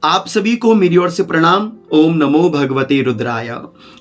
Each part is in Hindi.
आप सभी को मेरी ओर से प्रणाम। ओम नमो भगवते रुद्राय।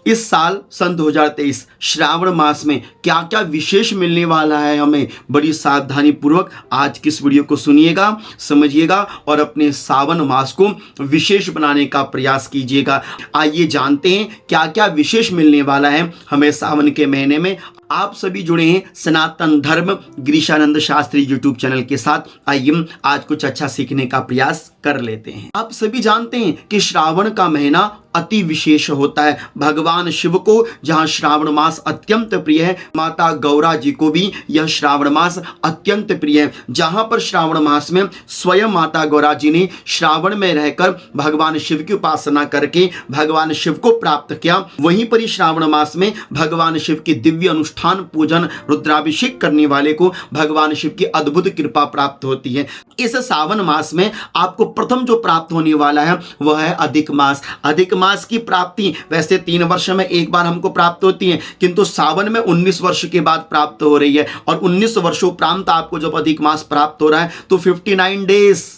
इस साल सन 2023 श्रावण मास में क्या क्या विशेष मिलने वाला है, हमें बड़ी सावधानी पूर्वक आज की इस वीडियो को सुनिएगा, समझिएगा और अपने सावन मास को विशेष बनाने का प्रयास कीजिएगा। आइए जानते हैं क्या क्या विशेष मिलने वाला है हमें सावन के महीने में। आप सभी जुड़े हैं सनातन धर्म गिरीशानंद शास्त्री यूट्यूब चैनल के साथ। आइए आज कुछ अच्छा सीखने का प्रयास कर लेते हैं। आप सभी जानते हैं कि श्रावण का महीना अति विशेष होता है। भगवान शिव को जहां श्रावण मास अत्यंत प्रिय है, माता गौरा जी को भी यह श्रावण मास अत्यंत प्रिय है। जहां पर श्रावण मास में स्वयं माता गौरा जी ने श्रावण में रहकर भगवान शिव की उपासना करके भगवान शिव को प्राप्त किया, वहीं पर ही श्रावण मास में भगवान शिव की दिव्य अनुष्ठान पूजन रुद्राभिषेक करने वाले को भगवान शिव की अद्भुत कृपा प्राप्त होती है। इस सावन मास में आपको प्रथम जो प्राप्त होने वाला है वह है अधिक मास। अधिक मास की प्राप्ति वैसे 3 वर्ष में एक बार हमको प्राप्त होती है, किंतु सावन में 19 वर्ष के बाद प्राप्त हो रही है। और 19 वर्षों उपरांत आपको जब अधिक मास प्राप्त हो रहा है तो 59 डेज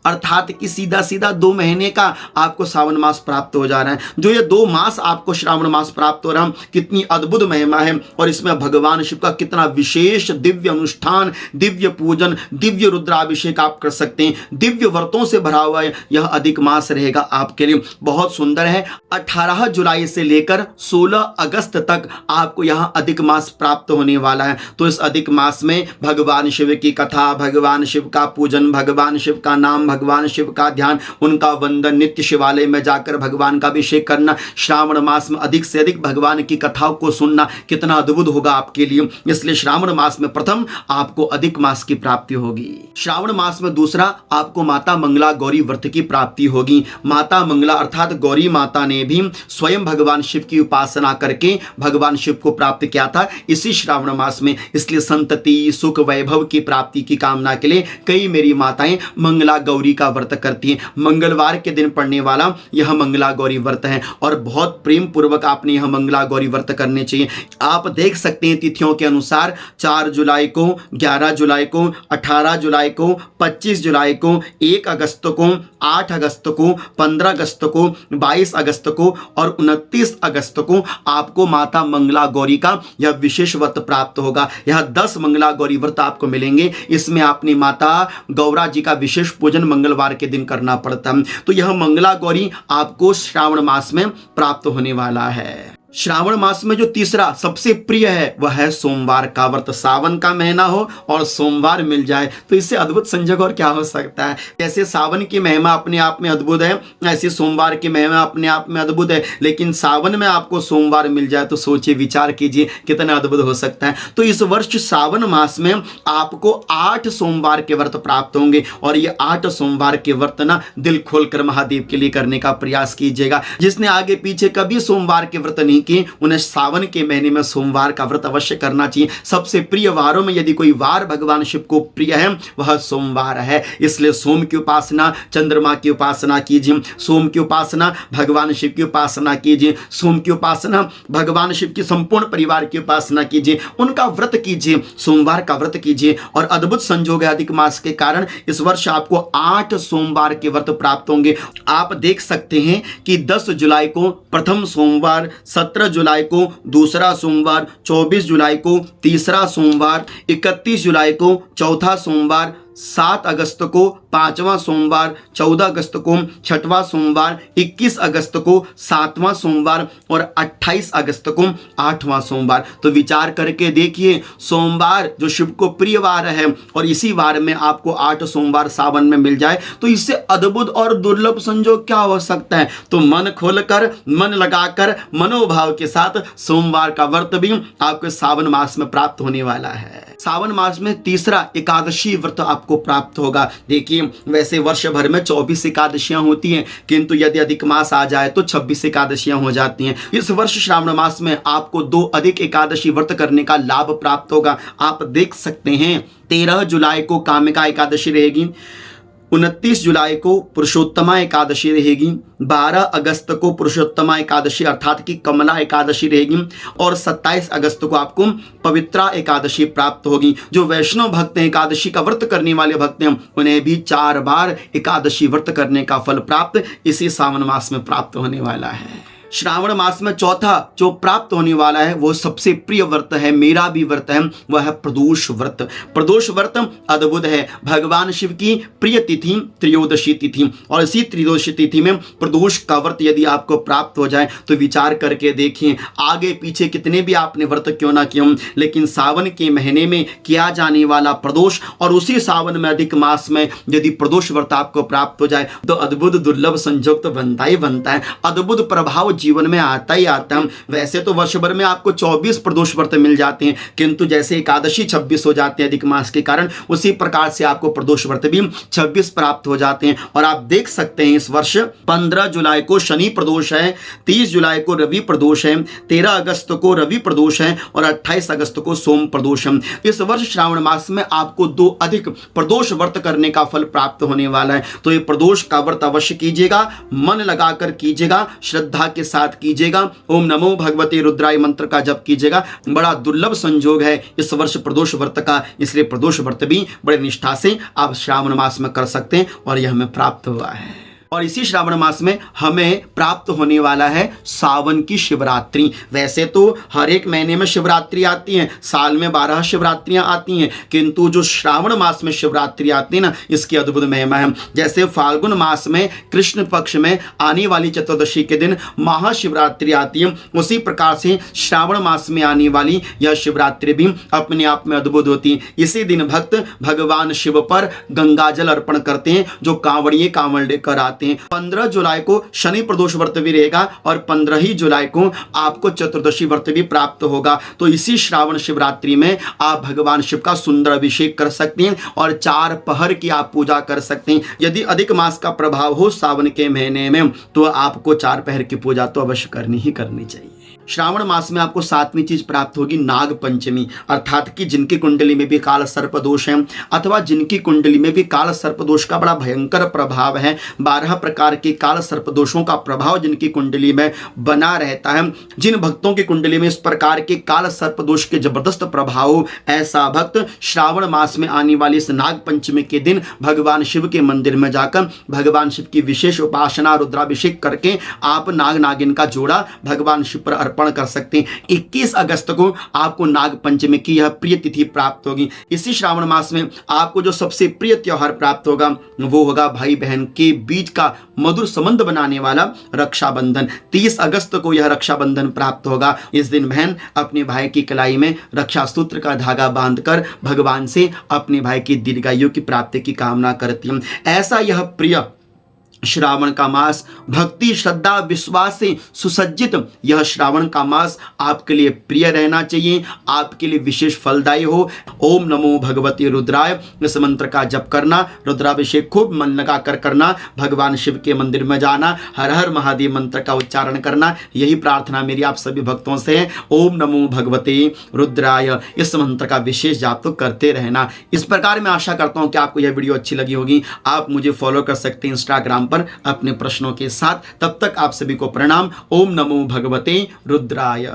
अर्थात कि सीधा सीधा 2 महीने का आपको सावन मास प्राप्त हो जा रहा है। जो ये 2 मास आपको श्रावण मास प्राप्त हो रहा है, कितनी अद्भुत महिमा है और इसमें भगवान शिव का कितना विशेष दिव्य अनुष्ठान, दिव्य पूजन, दिव्य रुद्राभिषेक आप कर सकते हैं। दिव्य व्रतों से भरा हुआ है यह अधिक मास रहेगा आपके लिए। बहुत सुंदर है। 18 जुलाई से लेकर 16 अगस्त तक आपको यहाँ अधिक मास प्राप्त होने वाला है। तो इस अधिक मास में भगवान शिव की कथा, भगवान शिव का पूजन, भगवान शिव का नाम, भगवान शिव का ध्यान, उनका वंदन, नित्य शिवालय में जाकर भगवान का अभिषेक करना, श्रावण मास में अधिक से अधिक भगवान की कथाओं को सुनना कितना अद्भुत होगा आपके लिए। इसलिए श्रावण मास में प्रथम आपको अधिक मास की प्राप्ति होगी। श्रावण मास में दूसरा आपको माता मंगला गौरी व्रत की प्राप्ति होगी। माता मंगला अर्थात गौरी माता ने भी स्वयं भगवान शिव की उपासना करके भगवान शिव को प्राप्त किया था इसी श्रावण मास में। इसलिए संतति, सुख, वैभव की प्राप्ति की कामना के लिए कई मेरी माताएं मंगला गौरी का व्रत करती हैं। मंगलवार के दिन पड़ने वाला यह मंगला गौरी व्रत है और बहुत प्रेम पूर्वक आपने यह मंगला गौरी व्रत करने चाहिए। आप देख सकते हैं तिथियों के अनुसार 4 जुलाई को, 11 जुलाई को, 18 जुलाई को, 25 जुलाई को, 1 अगस्त को, 8 अगस्त को, 15 अगस्त को, 22 अगस्त को और 29 अगस्त को आपको माता मंगला गौरी का यह विशेष व्रत प्राप्त होगा। यह 10 मंगला गौरी व्रत आपको मिलेंगे। इसमें आपने माता गौरा जी का विशेष पूजन मंगलवार के दिन करना पड़ता है। तो यह मंगला गौरी आपको श्रावण मास में प्राप्त होने वाला है। श्रावण मास में जो तीसरा सबसे प्रिय है वह है सोमवार का व्रत। सावन का महीना हो और सोमवार मिल जाए तो इससे अद्भुत संजोग और क्या हो सकता है। जैसे सावन की महिमा अपने आप में अद्भुत है, ऐसे सोमवार की महिमा अपने आप में अद्भुत है, लेकिन सावन में आपको सोमवार मिल जाए तो सोचिए, विचार कीजिए कितना अद्भुत हो सकता है। तो इस वर्ष सावन मास में आपको 8 सोमवार के व्रत प्राप्त होंगे और ये 8 सोमवार के व्रत ना दिल खोलकर महादेव के लिए करने का प्रयास कीजिएगा। जिसने आगे पीछे कभी सोमवार के व्रत नहीं कि उन्हें सावन के महीने में सोमवार का व्रत अवश्य करना चाहिए। सबसे प्रिय वारों में यदि कोई वार भगवान शिव को प्रिय है वह सोमवार है। इसलिए सोम की उपासना, चंद्रमा की उपासना कीजिए, सोम की उपासना, भगवान शिव की उपासना कीजिए, सोम की उपासना, भगवान शिव की संपूर्ण परिवार की उपासना कीजिए, उनका व्रत कीजिए, सोमवार का व्रत कीजिए। और अद्भुत संजोग है, अधिक मास के कारण इस वर्ष आपको 8 सोमवार के व्रत प्राप्त होंगे। आप देख सकते हैं कि 10 जुलाई को प्रथम सोमवार, 17 जुलाई को दूसरा सोमवार, 24 जुलाई को तीसरा सोमवार, 31 जुलाई को चौथा सोमवार, 7 अगस्त को 5वां सोमवार, 14 अगस्त को 6वां सोमवार, 21 अगस्त को 7वां सोमवार और 28 अगस्त को 8वां सोमवार। तो विचार करके देखिए, सोमवार जो शिव को प्रिय वार है और इसी वार में आपको 8 सोमवार सावन में मिल जाए तो इससे अद्भुत और दुर्लभ संजोग क्या हो सकता है। तो मन खोलकर, मन लगाकर, मनोभाव के साथ सोमवार का व्रत भी आपको सावन मास में प्राप्त होने वाला है। सावन मास में तीसरा एकादशी व्रत आपको प्राप्त होगा। देखिए, वैसे वर्ष भर में 24 एकादशियां होती हैं, किंतु यदि अधिक मास आ जाए तो 26 एकादशियां हो जाती हैं। इस वर्ष श्रावण मास में आपको 2 अधिक एकादशी व्रत करने का लाभ प्राप्त होगा। आप देख सकते हैं 13 जुलाई को कामिका एकादशी रहेगी, 29 जुलाई को पुरुषोत्तमा एकादशी रहेगी, 12 अगस्त को पुरुषोत्तमा एकादशी अर्थात कि कमला एकादशी रहेगी और 27 अगस्त को आपको पवित्रा एकादशी प्राप्त होगी। जो वैष्णव भक्त हैं, एकादशी का व्रत करने वाले भक्त हैं, उन्हें भी 4 बार एकादशी व्रत करने का फल प्राप्त इसी सावन मास में प्राप्त होने वाला है। श्रावण मास में चौथा जो प्राप्त होने वाला है वो सबसे प्रिय व्रत है, मेरा भी व्रत है, वह है प्रदोष व्रत। प्रदोष व्रत अद्भुत है। भगवान शिव की प्रिय तिथि त्रयोदशी तिथि और इसी त्रयोदशी तिथि में प्रदोष का व्रत यदि आपको प्राप्त हो जाए तो विचार करके देखिए, आगे पीछे कितने भी आपने व्रत क्यों ना किए, लेकिन सावन के महीने में किया जाने वाला प्रदोष और उसी सावन में अधिक मास में यदि प्रदोष व्रत आपको प्राप्त हो जाए तो अद्भुत दुर्लभ संयोग तो बनता ही बनता है, अद्भुत प्रभाव जीवन में आता ही आता है। वैसे तो वर्ष भर में आपको 24 प्रदोष व्रत मिल जाते हैं, किंतु जैसे एकादशी 26 हो जाते हैं अधिक मास के कारण, उसी प्रकार से आपको प्रदोष व्रत भी 26 प्राप्त हो जाते हैं। और आप देख सकते हैं इस वर्ष 15 जुलाई को शनि प्रदोष है, 30 जुलाई को रवि प्रदोष है, 13 अगस्त को रवि प्रदोष है और 28 अगस्त को सोम प्रदोष है। इस वर्ष श्रावण मास में आपको 2 अधिक प्रदोष व्रत करने का फल प्राप्त होने वाला है। तो ये प्रदोष का व्रत अवश्य कीजिएगा, मन लगाकर कीजिएगा, श्रद्धा के साथ कीजिएगा। ओम नमो भगवते रुद्राय मंत्र का जप कीजिएगा। बड़ा दुर्लभ संयोग है इस वर्ष प्रदोष व्रत का, इसलिए प्रदोष व्रत भी बड़े निष्ठा से आप श्रावण मास में कर सकते हैं और यह हमें प्राप्त हुआ है। और इसी श्रावण मास में हमें प्राप्त होने वाला है सावन की शिवरात्रि। वैसे तो हर एक महीने में शिवरात्रि आती है, साल में 12 शिवरात्रियां आती हैं, किंतु जो श्रावण मास में शिवरात्रि आती है ना, इसकी अद्भुत महिमा है। जैसे फाल्गुन मास में कृष्ण पक्ष में आने वाली चतुर्दशी के दिन महाशिवरात्रि आती है, उसी प्रकार से श्रावण मास में आने वाली यह शिवरात्रि भी अपने आप में अद्भुत होती है। इसी दिन भक्त भगवान शिव पर गंगा जल अर्पण करते हैं, जो कांवड़िए कांवड़ लेकर आते हैं। 15 जुलाई को शनि प्रदोष व्रत भी रहेगा और 15 ही जुलाई को आपको चतुर्दशी व्रत भी प्राप्त होगा। तो इसी श्रावण शिवरात्रि में आप भगवान शिव का सुंदर अभिषेक कर सकते हैं और 4 पहर की आप पूजा कर सकते हैं। यदि अधिक मास का प्रभाव हो सावन के महीने में तो आपको 4 पहर की पूजा तो अवश्य करनी ही करनी चाहिए। श्रावण मास में आपको 7वीं चीज प्राप्त होगी, नाग पंचमी, अर्थात कि जिनकी कुंडली में भी काल सर्प दोष है अथवा जिनकी कुंडली में भी काल सर्प दोष का बड़ा भयंकर प्रभाव है, 12 प्रकार के काल सर्प दोषों का प्रभाव जिनकी कुंडली में बना रहता है, जिन भक्तों की कुंडली में इस प्रकार के काल सर्प दोष के जबरदस्त प्रभाव, ऐसा भक्त श्रावण मास में आने वाली इस नाग पंचमी के दिन भगवान शिव के मंदिर में जाकर भगवान शिव की विशेष उपासना रुद्राभिषेक करके आप नाग नागिन का जोड़ा भगवान शिव पर अर्पण कर सकते हैं। 21 अगस्त को आपको नाग पंचमी की यह प्रिय तिथि प्राप्त होगी। इसी श्रावण मास में आपको जो सबसे प्रिय त्योहार प्राप्त होगा वो होगा भाई बहन के बीच का मधुर संबंध बनाने वाला रक्षाबंधन। 30 अगस्त को यह रक्षाबंधन प्राप्त होगा। इस दिन बहन अपने भाई की कलाई में रक्षा सूत्र का धागा बांधकर भगवान से अपने भाई की दीर्घायु की प्राप्ति की कामना करती है। ऐसा यह प्रिय श्रावण का मास भक्ति श्रद्धा विश्वास से सुसज्जित यह श्रावण का मास आपके लिए प्रिय रहना चाहिए, आपके लिए विशेष फलदायी हो। ओम नमो भगवती रुद्राय इस मंत्र का जप करना, रुद्राभिषेक खूब मन लगा कर करना, भगवान शिव के मंदिर में जाना, हर हर महादेव मंत्र का उच्चारण करना, यही प्रार्थना मेरी आप सभी भक्तों से है। ओम नमो भगवते रुद्राय इस मंत्र का विशेष जाप तो करते रहना। इस प्रकार मैं आशा करता हूँ कि आपको यह वीडियो अच्छी लगी होगी। आप मुझे फॉलो कर सकते हैं इंस्टाग्राम पर अपने प्रश्नों के साथ। तब तक आप सभी को प्रणाम। ओम नमो भगवते रुद्राय।